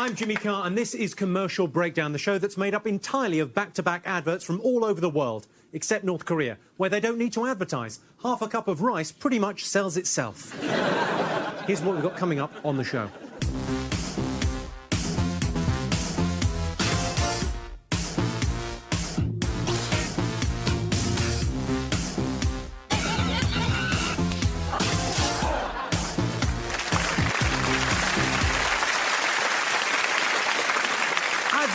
I'm Jimmy Carr, and this is Commercial Breakdown, the show that's made up entirely of back-to-back adverts from all over the world, except North Korea, where they don't need to advertise. Half a cup of rice pretty much sells itself. Here's what we've got coming up on the show.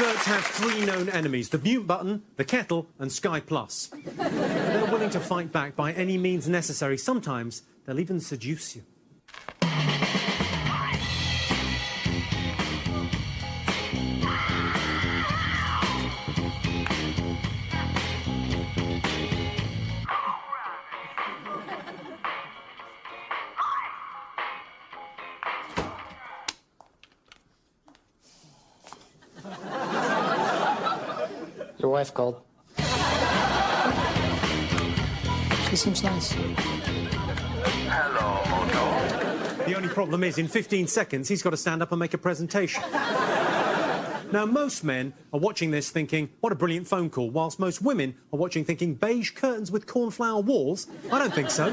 Adverts have three known enemies: the mute button, the kettle and Sky Plus. They're willing to fight back by any means necessary. Sometimes they'll even seduce you. Your wife called. She seems nice. Hello, Moto. The only problem is, in 15 seconds, he's got to stand up and make a presentation. Now, most men are watching this thinking, what a brilliant phone call, whilst most women are watching thinking, beige curtains with cornflower walls? I don't think so.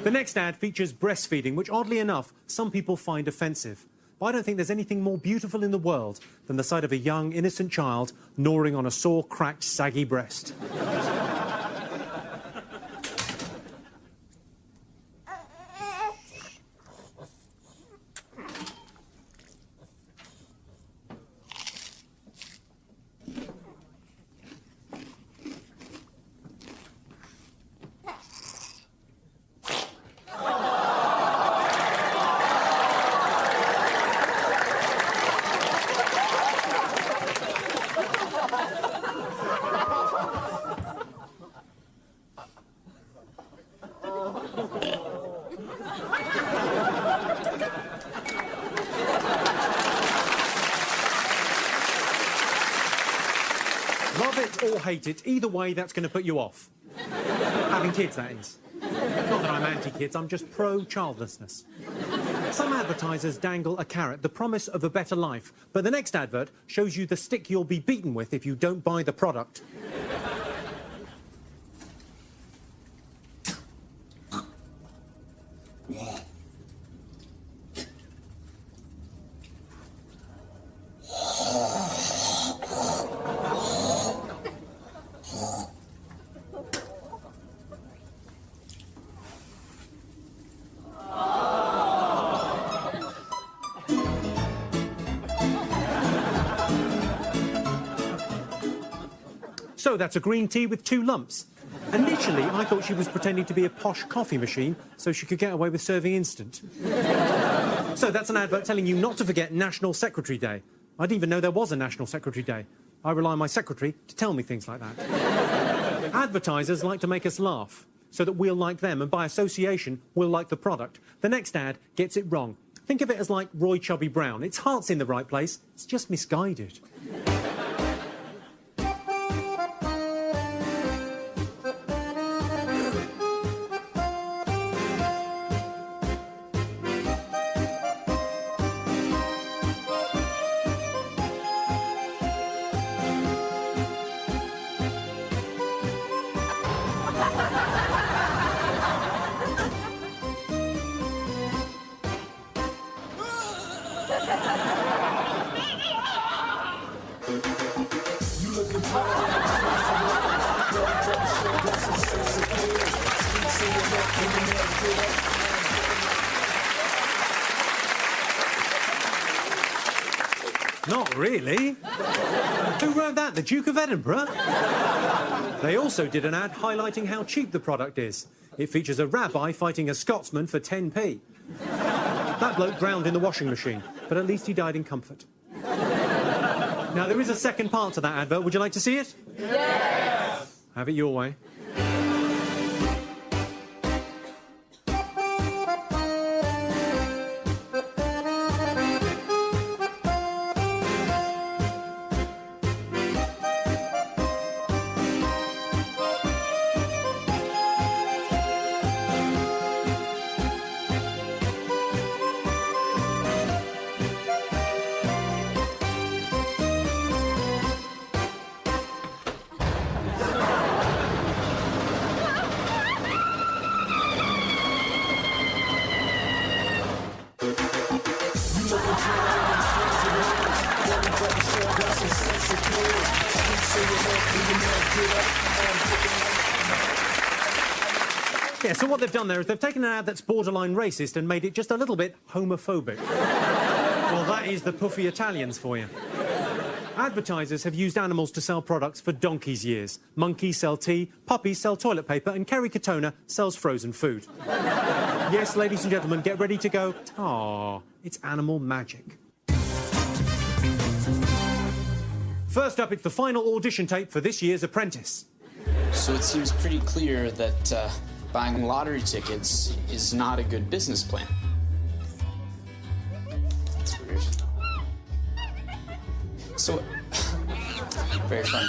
The next ad features breastfeeding, which, oddly enough, some people find offensive. But I don't think there's anything more beautiful in the world than the sight of a young, innocent child gnawing on a sore, cracked, saggy breast. Love it or hate it, either way, that's going to put you off. Having kids, that is. Not that I'm anti-kids, I'm just pro-childlessness. Some advertisers dangle a carrot, the promise of a better life, but the next advert shows you the stick you'll be beaten with if you don't buy the product. So that's a green tea with 2 lumps. Initially, I thought she was pretending to be a posh coffee machine so she could get away with serving instant. So that's an advert telling you not to forget National Secretary Day. I didn't even know there was a National Secretary Day. I rely on my secretary to tell me things like that. Advertisers like to make us laugh so that we'll like them, and by association, we'll like the product. The next ad gets it wrong. Think of it as like Roy Chubby Brown. Its heart's in the right place, it's just misguided. Not really. Who wrote that? The Duke of Edinburgh? They also did an ad highlighting how cheap the product is. It features a rabbi fighting a Scotsman for 10p. That bloke drowned in the washing machine, but at least he died in comfort. Now, there is a second part to that advert. Would you like to see it? Yes! Have it your way. Yeah, so what they've done there is they've taken an ad that's borderline racist and made it just a little bit homophobic. Well, that is the puffy Italians for you. Advertisers have used animals to sell products for donkey's years. Monkeys sell tea, puppies sell toilet paper, and Kerry Katona sells frozen food. Yes, ladies and gentlemen, get ready to go, "Aww, it's animal magic." First up, it's the final audition tape for this year's Apprentice. So it seems pretty clear that buying lottery tickets is not a good business plan. That's weird. So, very funny.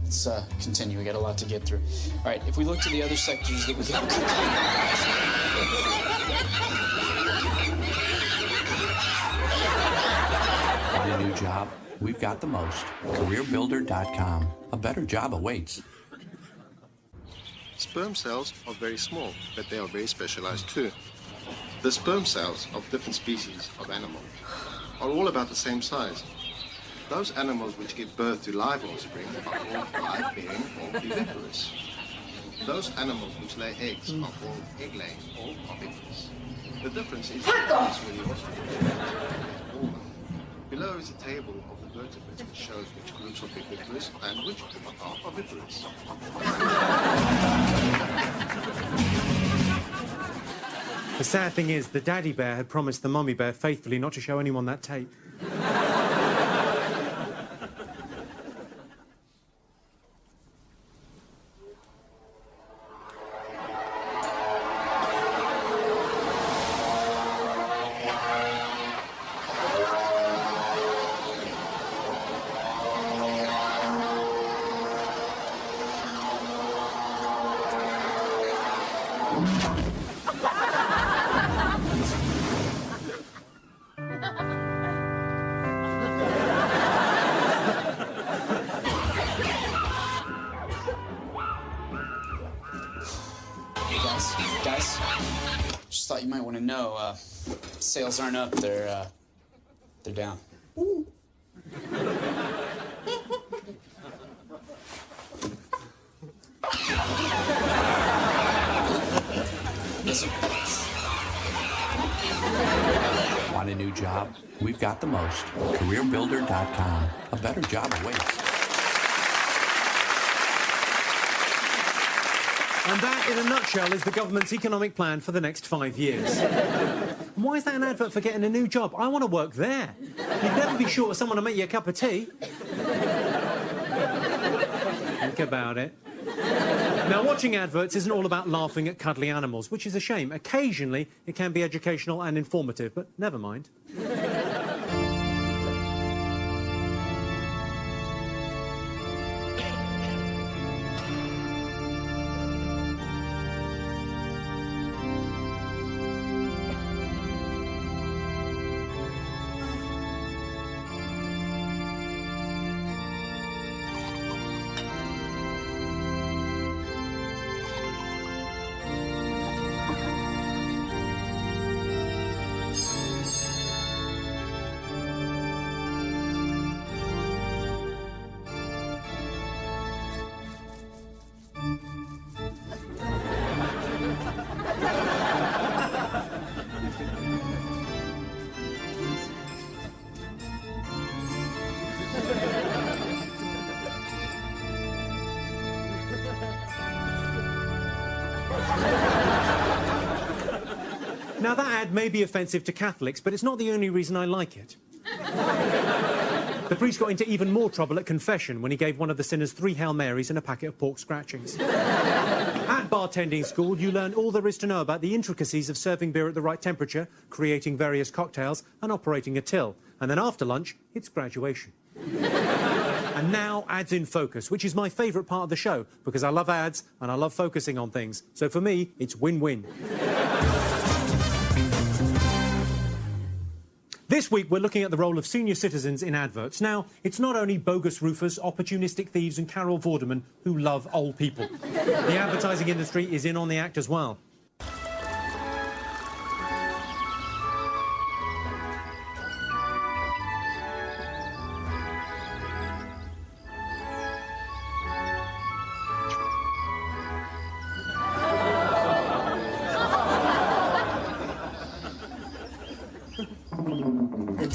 Let's continue. We got a lot to get through. All right, if we look to the other sectors that we got. Want a new job? We've got the most. CareerBuilder.com. A better job awaits. Sperm cells are very small, but they are very specialized too. The sperm cells of different species of animals are all about the same size. Those animals which give birth to live offspring are called live-bearing or viviparous. Those animals which lay eggs are called egg-laying or oviparous. The difference is where the offspring is born. Below is a table of the vertebrates which shows which groups are viviparous and which are oviparous. The sad thing is, the daddy bear had promised the mummy bear faithfully not to show anyone that tape. Guys, just thought you might want to know, sales aren't up, they're down. Listen. Want a new job? We've got the most. CareerBuilder.com. A better job awaits. And that, in a nutshell, is the government's economic plan for the next 5 years. Why is that an advert for getting a new job? I want to work there. You'd never be short of someone to make you a cup of tea. Think about it. Now, watching adverts isn't all about laughing at cuddly animals, which is a shame. Occasionally, it can be educational and informative, but never mind. Now, that ad may be offensive to Catholics, but it's not the only reason I like it. The priest got into even more trouble at confession when he gave one of the sinners 3 Hail Marys and a packet of pork scratchings. At bartending school, you learn all there is to know about the intricacies of serving beer at the right temperature, creating various cocktails, and operating a till. And then after lunch, it's graduation. And now, ads in focus, which is my favourite part of the show, because I love ads and I love focusing on things. So for me, it's win-win. This week, we're looking at the role of senior citizens in adverts. Now, it's not only bogus roofers, opportunistic thieves and Carol Vorderman who love old people. The advertising industry is in on the act as well.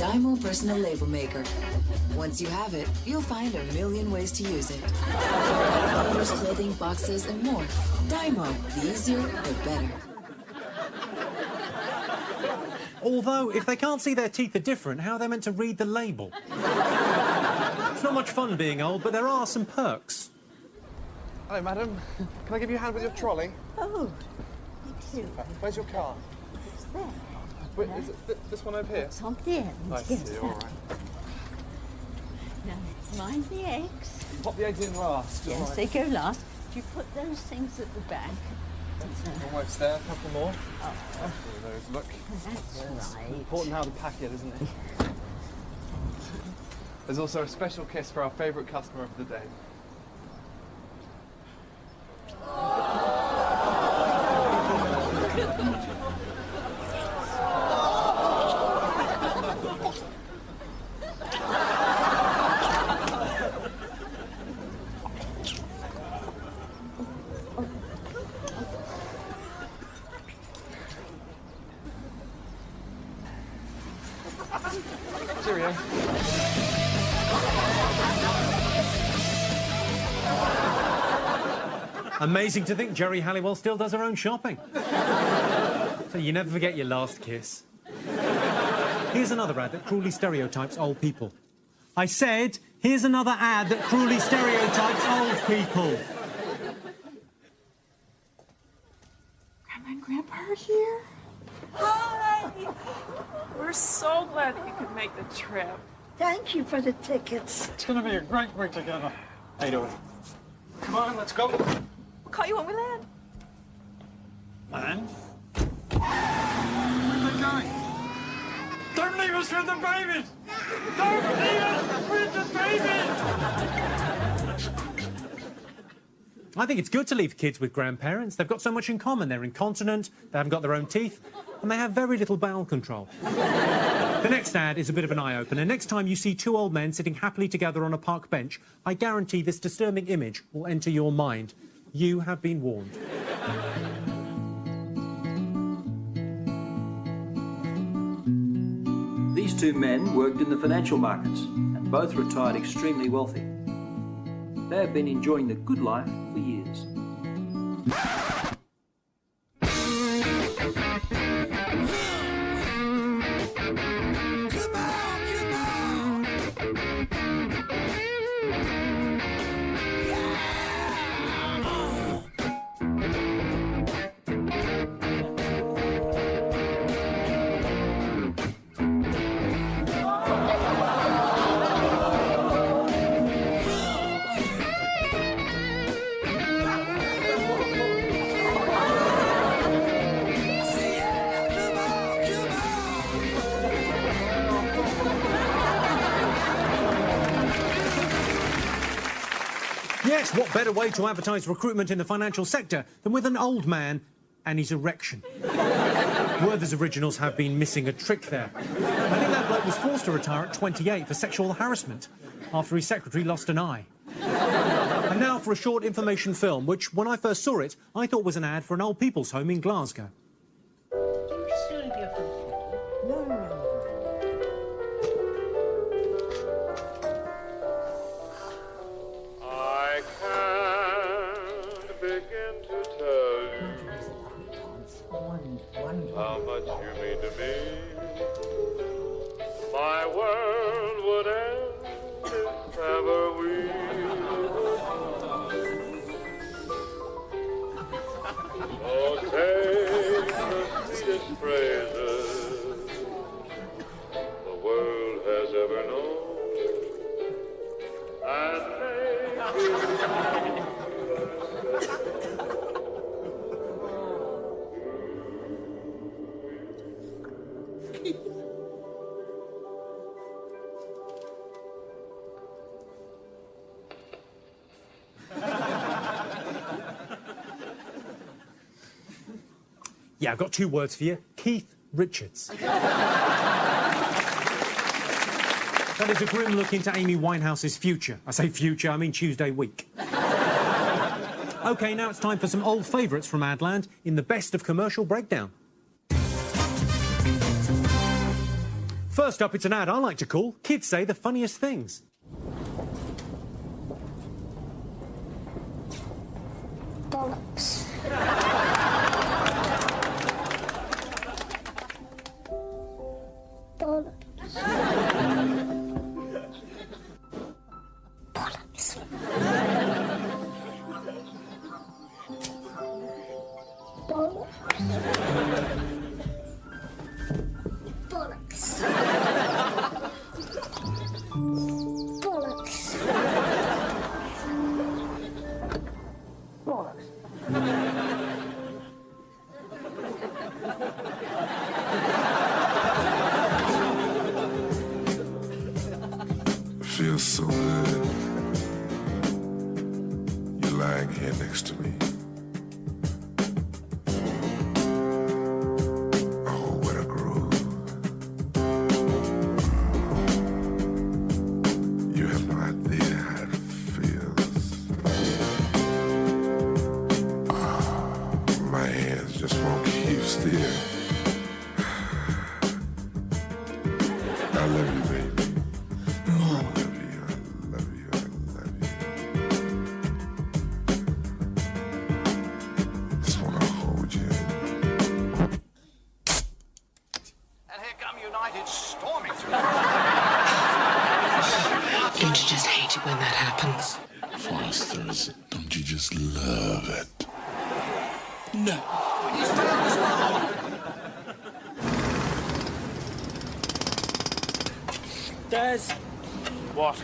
Dymo Personal Label Maker. Once you have it, you'll find a million ways to use it. Flowers, clothing, boxes, and more. Dymo, the easier, the better. Although, if they can't see their teeth are different, how are they meant to read the label? It's not much fun being old, but there are some perks. Hello, madam. Can I give you a hand with your trolley? Oh, thank you. Where's your car? It's there. Wait, is it this one over here? It's on the end. I Yes, see, that. all right. Now, mind the eggs. Pop the eggs in last. Yes, all right. they go last. Do you put those things at the back? Almost there, a couple more. Oh, Those, look. that's right. Important how to pack it, isn't it? There's also a special kiss for our favourite customer of the day. Cheerio. Amazing to think Jerry Halliwell still does her own shopping. So you never forget your last kiss. Here's another ad that cruelly stereotypes old people. I said, here's another ad that cruelly stereotypes old people. Grandma and Grandpa are here. Hi! We're so glad that you could make the trip. Thank you for the tickets. It's going to be a great week together. How you doing? Come on, let's go. We'll call you when we land. Man? Where are they going? Don't leave us with the babies! Don't leave us with the babies! I think it's good to leave kids with grandparents. They've got so much in common. They're incontinent, they haven't got their own teeth, and they have very little bowel control. The next ad is a bit of an eye-opener. Next time you see two old men sitting happily together on a park bench, I guarantee this disturbing image will enter your mind. You have been warned. These two men worked in the financial markets and both retired extremely wealthy. They have been enjoying the good life for years. Yes, what better way to advertise recruitment in the financial sector than with an old man and his erection? Werther's originals have been missing a trick there. I think that bloke was forced to retire at 28 for sexual harassment after his secretary lost an eye. And now for a short information film, which, when I first saw it, I thought was an ad for an old people's home in Glasgow. I can't begin to tell you how much you mean to me. My world would end if ever we oh, take the sweetest phrases the world has ever known and Yeah, I've got two words for you. Keith Richards. That is a grim look into Amy Winehouse's future. I say future, I mean Tuesday week. OK, now it's time for some old favourites from Adland in the best of commercial breakdown. First up, it's an ad I like to call Kids Say the Funniest Things. Bollocks. Bollocks. Bollocks. Bollocks. Bollocks. Bollocks. Feels so good. You're lying here next to me. Oh, what a groove. You have no idea how it feels. My hands just won't keep still. I love you, baby. Don't you just hate it when that happens? Fosters, don't you just love it? No. Daz, What?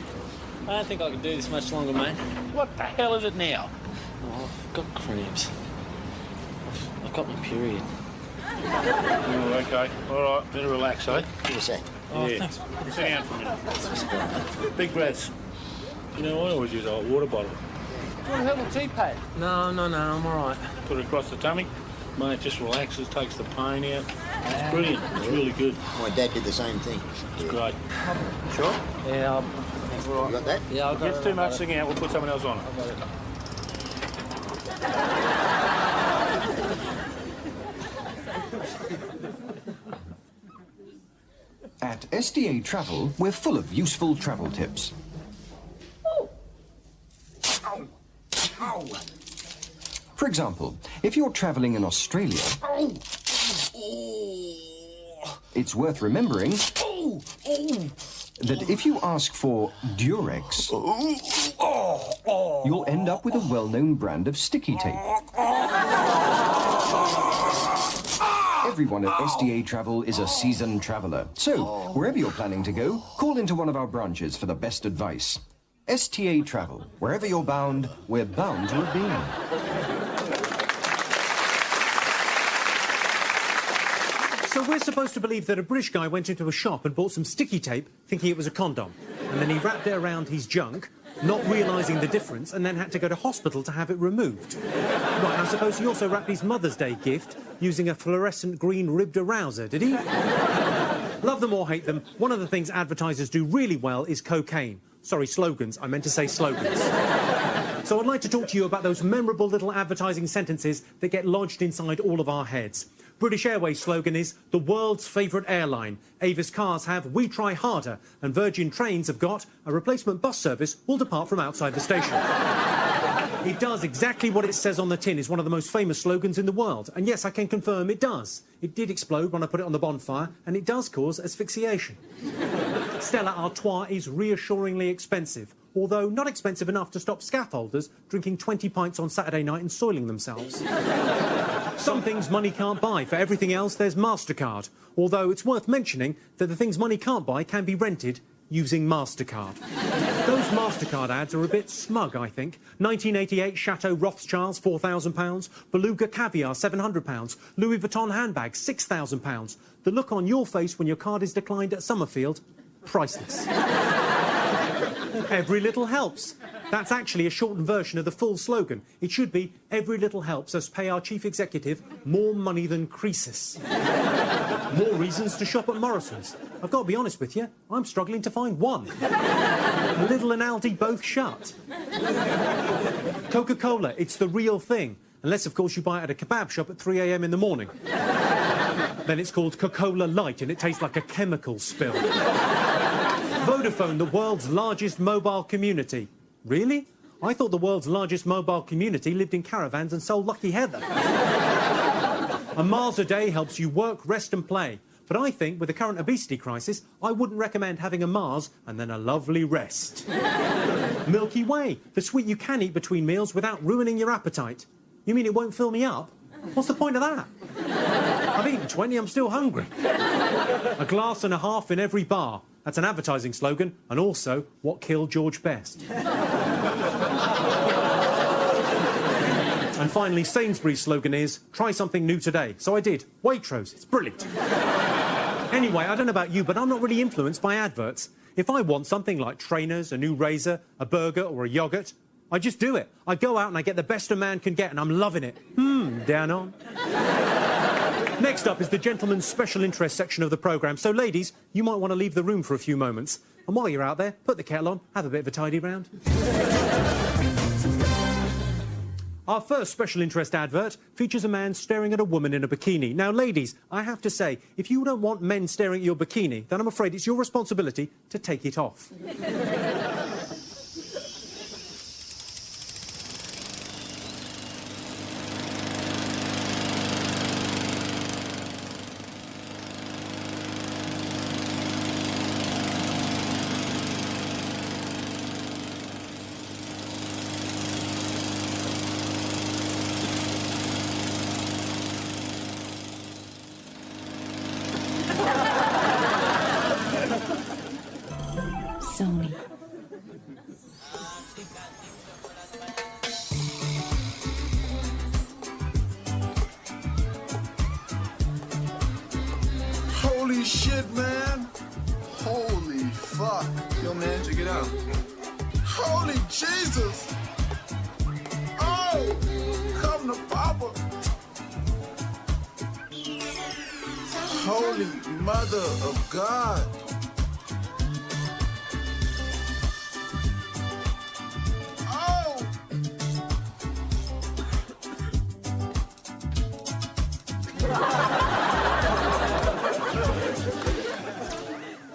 I don't think I can do this much longer, mate. What the hell is it now? Oh, I've got cramps. I've got my period. Oh, okay. All right. Better relax, eh? Give a sec. Oh, Yeah. thanks. Sit down for a minute. Big breaths. You know, I always use a hot water bottle. Do you want a little tea pad? No, I'm all right. Put it across the tummy. Mate, it just relaxes, takes the pain out. It's brilliant. It's really good. My dad did the same thing. It's great. Sure? Yeah, You got that? yeah, I'll If it gets too much, sing out. We'll put someone else on it. At SDA Travel, we're full of useful travel tips. For example, if you're traveling in Australia, it's worth remembering that if you ask for Durex, you'll end up with a well-known brand of sticky tape. Everyone at SDA Travel is a seasoned traveller. So, wherever you're planning to go, call into one of our branches for the best advice. STA Travel. Wherever you're bound, we're bound to have been. So we're supposed to believe that a British guy went into a shop and bought some sticky tape, thinking it was a condom. And then he wrapped it around his junk, not realising the difference, and then had to go to hospital to have it removed. Right, I suppose he also wrapped his Mother's Day gift using a fluorescent green ribbed arouser, did he? Love them or hate them, one of the things advertisers do really well is cocaine. Sorry, slogans. I meant to say slogans. So I'd like to talk to you about those memorable little advertising sentences that get lodged inside all of our heads. British Airways slogan is the world's favourite airline. Avis cars have we try harder, and Virgin Trains have got a replacement bus service will depart from outside the station. It does exactly what it says on the tin. Is one of the most famous slogans in the world. And yes, I can confirm it does. It did explode when I put it on the bonfire, and it does cause asphyxiation. Stella Artois is reassuringly expensive, although not expensive enough to stop scaffolders drinking 20 pints on Saturday night and soiling themselves. Some things money can't buy. For everything else, there's MasterCard. Although it's worth mentioning that the things money can't buy can be rented using MasterCard. Those MasterCard ads are a bit smug, I think. 1988 Chateau Rothschilds, £4,000. Beluga Caviar, £700. Louis Vuitton handbag, £6,000. The look on your face when your card is declined at Summerfield, priceless. Every little helps. That's actually a shortened version of the full slogan. It should be, every little helps us pay our chief executive more money than Croesus. More reasons to shop at Morrison's. I've got to be honest with you, I'm struggling to find one. Lidl and Aldi both shut. Coca-Cola, it's the real thing. Unless, of course, you buy it at a kebab shop at 3 a.m. in the morning. Then it's called Coca-Cola Light and it tastes like a chemical spill. Vodafone, the world's largest mobile community. Really? I thought the world's largest mobile community lived in caravans and sold Lucky Heather. A Mars a day helps you work, rest and play. But I think with the current obesity crisis, I wouldn't recommend having a Mars and then a lovely rest. Milky Way, the sweet you can eat between meals without ruining your appetite. You mean it won't fill me up? What's the point of that? I've eaten 20, I'm still hungry. A glass and a half in every bar. That's an advertising slogan, and also what killed George Best. And finally, Sainsbury's slogan is, try something new today. So I did. Waitrose. It's brilliant. Anyway, I don't know about you, but I'm not really influenced by adverts. If I want something like trainers, a new razor, a burger or a yoghurt, I just do it. I go out and I get the best a man can get, and I'm loving it. Down on. Next up is the gentleman's special interest section of the programme. So, ladies, you might want to leave the room for a few moments. And while you're out there, put the kettle on, have a bit of a tidy round. Our first special interest advert features a man staring at a woman in a bikini. Now, ladies, I have to say, if you don't want men staring at your bikini, then I'm afraid it's your responsibility to take it off. Sony. Holy shit, man. Holy fuck. Yo, man, check it out. Holy Jesus. Oh, come to Papa. Holy Mother of God. Oh.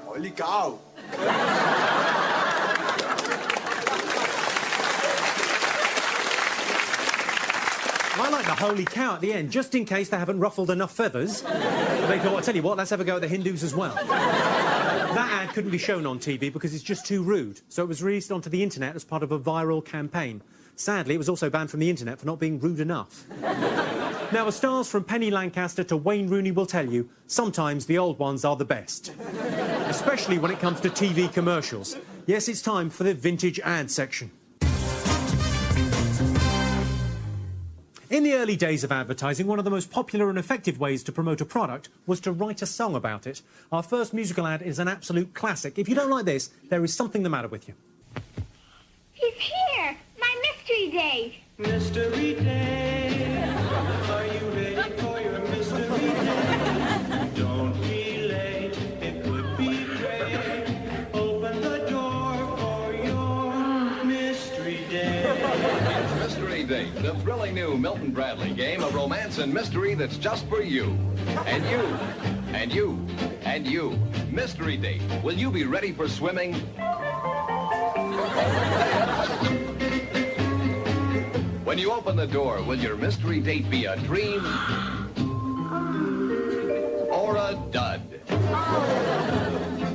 Holy cow. I like the holy cow at the end, just in case they haven't ruffled enough feathers. They thought, I tell you what, let's have a go at the Hindus as well. That ad couldn't be shown on TV because it's just too rude, so it was released onto the internet as part of a viral campaign. Sadly, it was also banned from the internet for not being rude enough. Now, as stars from Penny Lancaster to Wayne Rooney will tell you, sometimes the old ones are the best. Especially when it comes to TV commercials. Yes, it's time for the vintage ad section. In the early days of advertising, one of the most popular and effective ways to promote a product was to write a song about it. Our first musical ad is an absolute classic. If you don't like this, there is something the matter with you. He's here! My mystery date! Mystery day. Are you ready for your mystery day? Don't be late, it could be great. Open the door for your mystery day. It's Mystery Date, the thrilling new Milton Bradley game of romance and mystery that's just for you. And you. And you. And you. Mystery Date. Will you be ready for swimming? When you open the door, will your mystery date be a dream or a dud?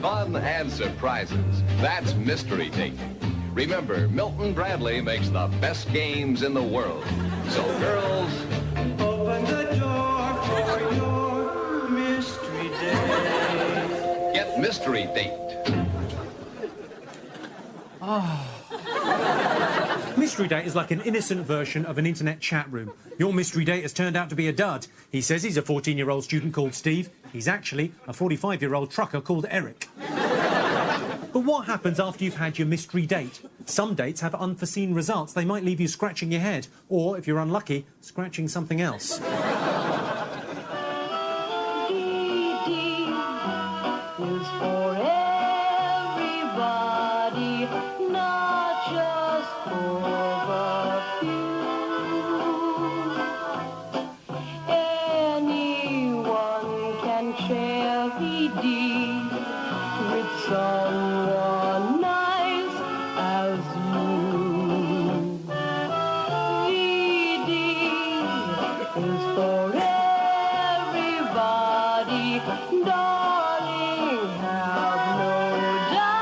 Fun and surprises. That's Mystery Date. Remember, Milton Bradley makes the best games in the world. So, girls, open the door for your mystery date. Get Mystery Date. Mystery Date is like an innocent version of an internet chat room. Your mystery date has turned out to be a dud. He says he's a 14-year-old student called Steve. He's actually a 45-year-old trucker called Eric. But what happens after you've had your mystery date? Some dates have unforeseen results. They might leave you scratching your head, or, if you're unlucky, scratching something else. Is for everybody, not just for the few. Anyone can share VD with someone nice as you. VD is for everybody, darling, have no doubt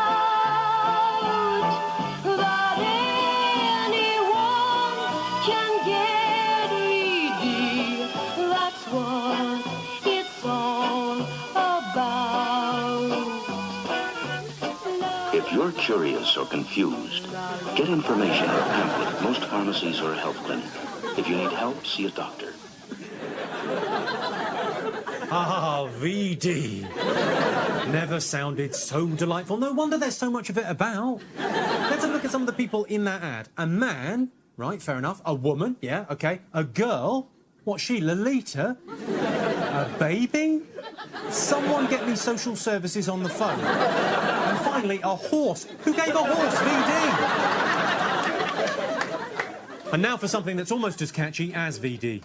that anyone can get VD. That's what it's all about. If you're curious or confused, get information in a pamphlet at most pharmacies or a health clinic. If you need help, see a doctor. Ah, VD. Never sounded so delightful. No wonder there's so much of it about. Let's have a look at some of the people in that ad. A man, right, fair enough. A woman, yeah, okay. A girl, what's she, Lolita? A baby? Someone get me social services on the phone. And finally, a horse. Who gave a horse VD? And now for something that's almost as catchy as VD.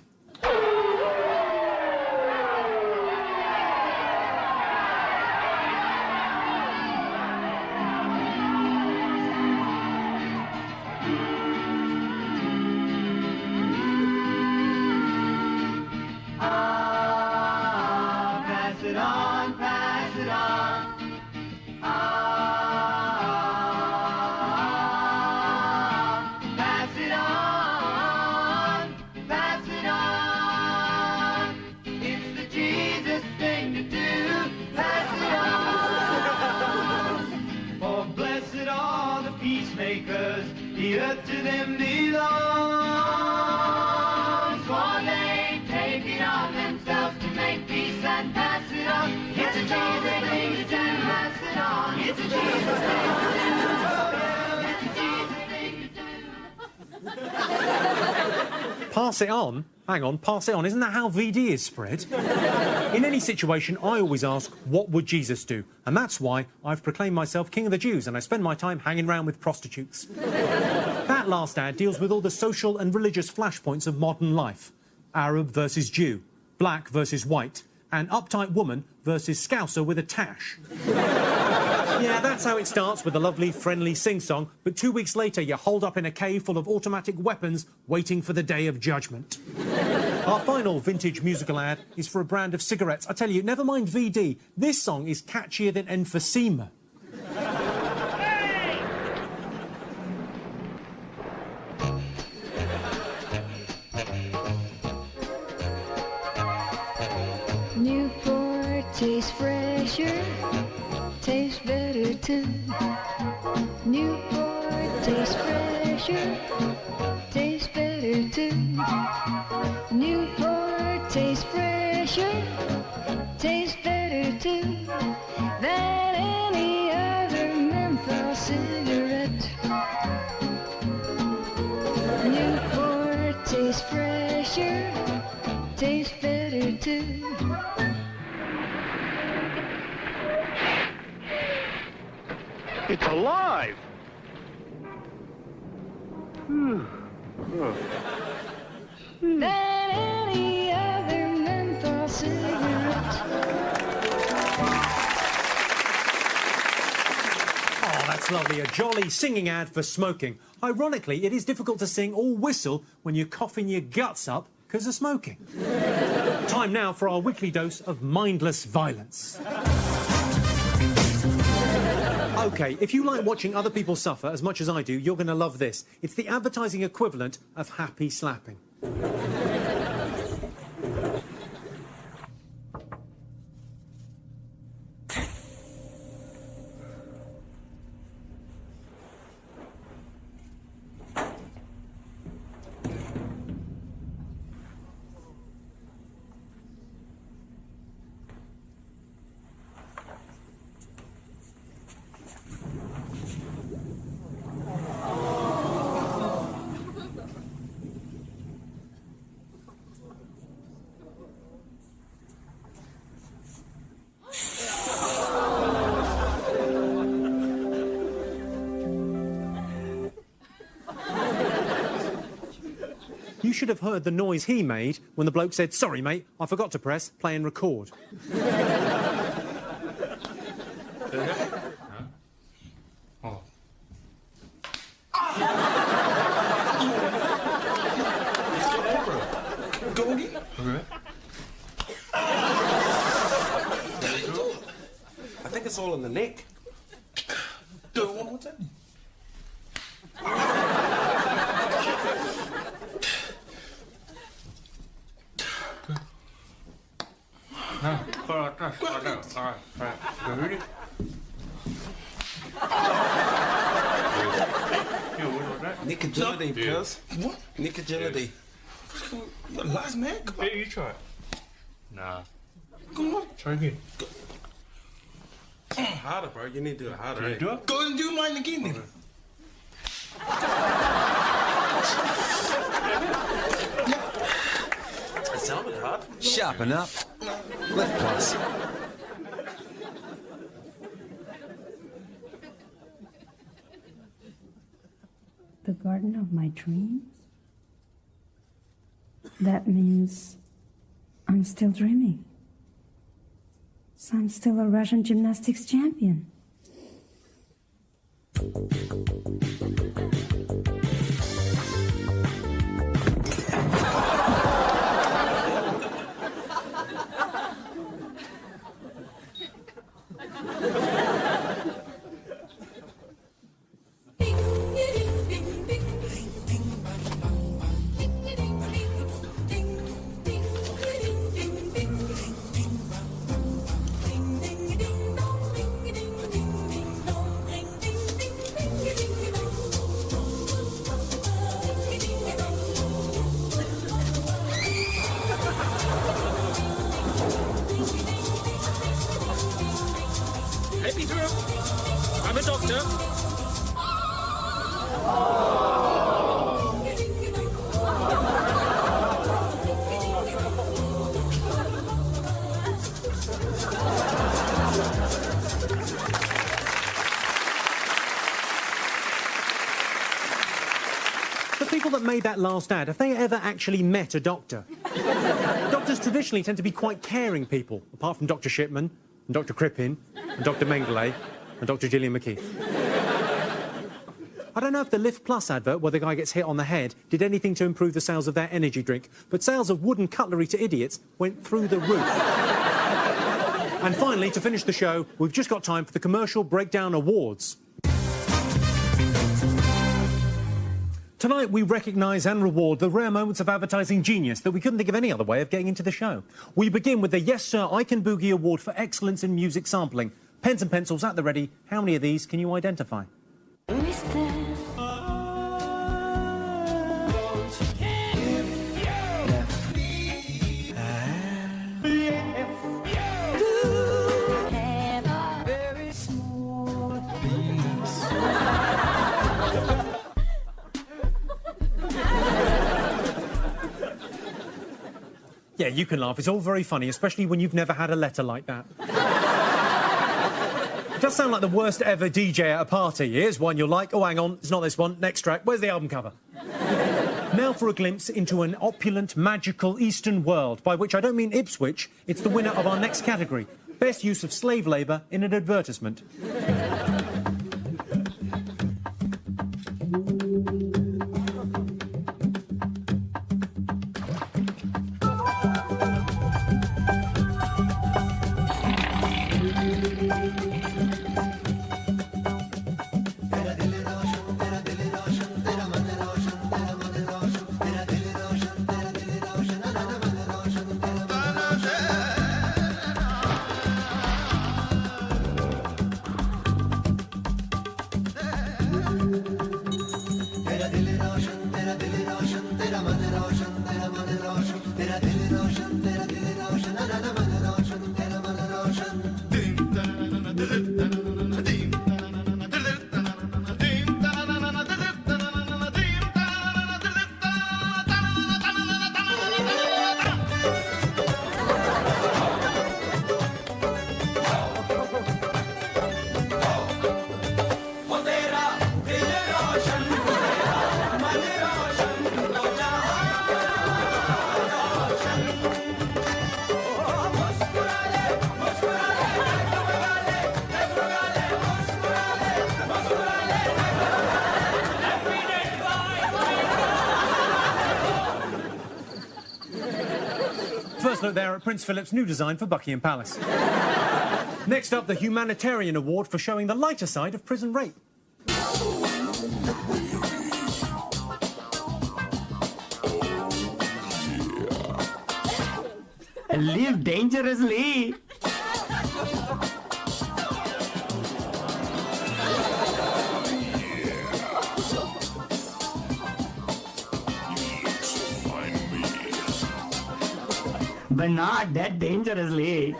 Pass it on, pass it on. Pass it on, pass it on. It's the Jesus thing to do. Pass it on. For blessed are the peacemakers, the earth to them belongs. For they take it on themselves to make peace and pass it on. It's a Jesus thing to do. Pass it on. It's a Jesus thing to do. It's a Jesus thing to do. Pass it on? Hang on, pass it on. Isn't that how VD is spread? In any situation, I always ask, what would Jesus do? And that's why I've proclaimed myself King of the Jews and I spend my time hanging around with prostitutes. That last ad deals with all the social and religious flashpoints of modern life. Arab versus Jew, black versus white, and uptight woman versus Scouser with a tash. Yeah, that's how it starts with a lovely, friendly sing-song, but 2 weeks later you're holed up in a cave full of automatic weapons waiting for the day of judgment. Our final vintage musical ad is for a brand of cigarettes. I tell you, never mind VD, this song is catchier than emphysema. Newport tastes fresher, tastes better too. Newport tastes fresher, tastes better too. Newport tastes fresher, tastes better too than any other menthol cigarette. Newport tastes fresher, tastes better too. It's alive! Than any other menthol cigarette. Oh, that's lovely. A jolly singing ad for smoking. Ironically, it is difficult to sing or whistle when you're coughing your guts up because of smoking. Time now for our weekly dose of mindless violence. OK, if you like watching other people suffer as much as I do, you're going to love this. It's the advertising equivalent of happy slapping. You should have heard the noise he made when the bloke said, "Sorry, mate, I forgot to press play and record." Oh. Go again. Okay. I think it's all in the neck. Do it one more time. No, go like this. Like that. All right. You ready? Nick agility, cuz. What? Nick agility. You're last man. Come on. Yeah, you try it. Nah. Come on. Try again. Harder, bro. You need to do it harder. Can you do it? Go and do mine again, nigga. It sounded hard. Sharpen up. Left plus. The garden of my dreams? That means I'm still dreaming. So I'm still a Russian gymnastics champion. Let me through. I'm a doctor. The people that made that last ad, have they ever actually met a doctor? Doctors traditionally tend to be quite caring people, apart from Dr. Shipman, and Dr. Crippen, and Dr. Mengele, and Dr. Gillian McKeith. I don't know if the Lift Plus advert, where the guy gets hit on the head, did anything to improve the sales of their energy drink, but sales of wooden cutlery to idiots went through the roof. And finally, to finish the show, we've just got time for the Commercial Breakdown Awards. Tonight, we recognise and reward the rare moments of advertising genius that we couldn't think of any other way of getting into the show. We begin with the Yes Sir I Can Boogie Award for excellence in music sampling. Pens and pencils at the ready. How many of these can you identify? Yeah, you can laugh. It's all very funny, especially when you've never had a letter like that. It does sound like the worst ever DJ at a party. Here's one you're like, oh, hang on, it's not this one. Next track. Where's the album cover? Now for a glimpse into an opulent, magical Eastern world, by which I don't mean Ipswich. It's the winner of our next category. Best use of slave labour in an advertisement. look there at Prince Philip's new design for Buckingham Palace. Next up, the Humanitarian Award for showing the lighter side of prison rape. Live dangerously. But not that dangerously.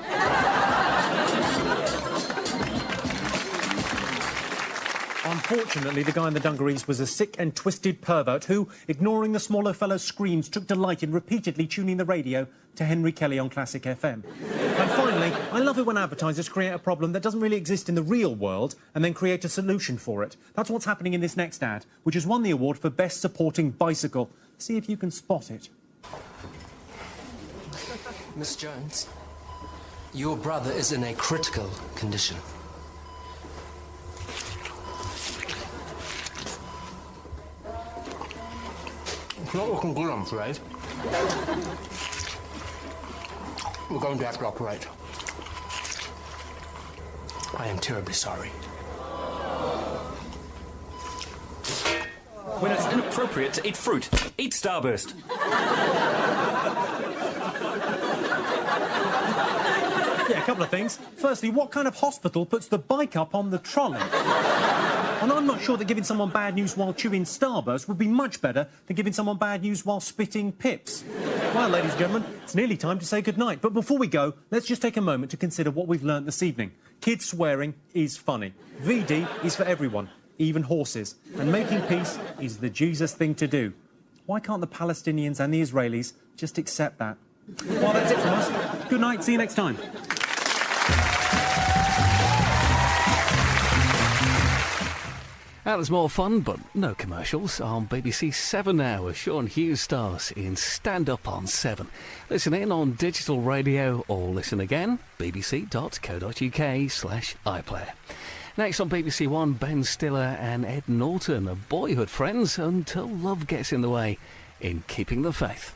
Unfortunately, the guy in the dungarees was a sick and twisted pervert who, ignoring the smaller fellow's screams, took delight in repeatedly tuning the radio to Henry Kelly on Classic FM. And finally, I love it when advertisers create a problem that doesn't really exist in the real world and then create a solution for it. That's what's happening in this next ad, which has won the award for Best Supporting Bicycle. See if you can spot it. Miss Jones, your brother is in a critical condition. It's not looking good, I'm afraid. We're going to have to operate. I am terribly sorry. When it's inappropriate to eat fruit, eat Starburst. Yeah, a couple of things. Firstly, what kind of hospital puts the bike up on the trolley? And I'm not sure that giving someone bad news while chewing Starburst would be much better than giving someone bad news while spitting Pips. Well, ladies and gentlemen, it's nearly time to say goodnight. But before we go, let's just take a moment to consider what we've learnt this evening. Kids swearing is funny. VD is for everyone, even horses. And making peace is the Jesus thing to do. Why can't the Palestinians and the Israelis just accept that? Well, that's it from us. Good night. See you next time. That was more fun, but no commercials. On BBC 7 now, as Sean Hughes stars in Stand Up on 7. Listen in on digital radio or listen again, bbc.co.uk/iPlayer. Next on BBC One, Ben Stiller and Ed Norton are boyhood friends until love gets in the way in Keeping the Faith.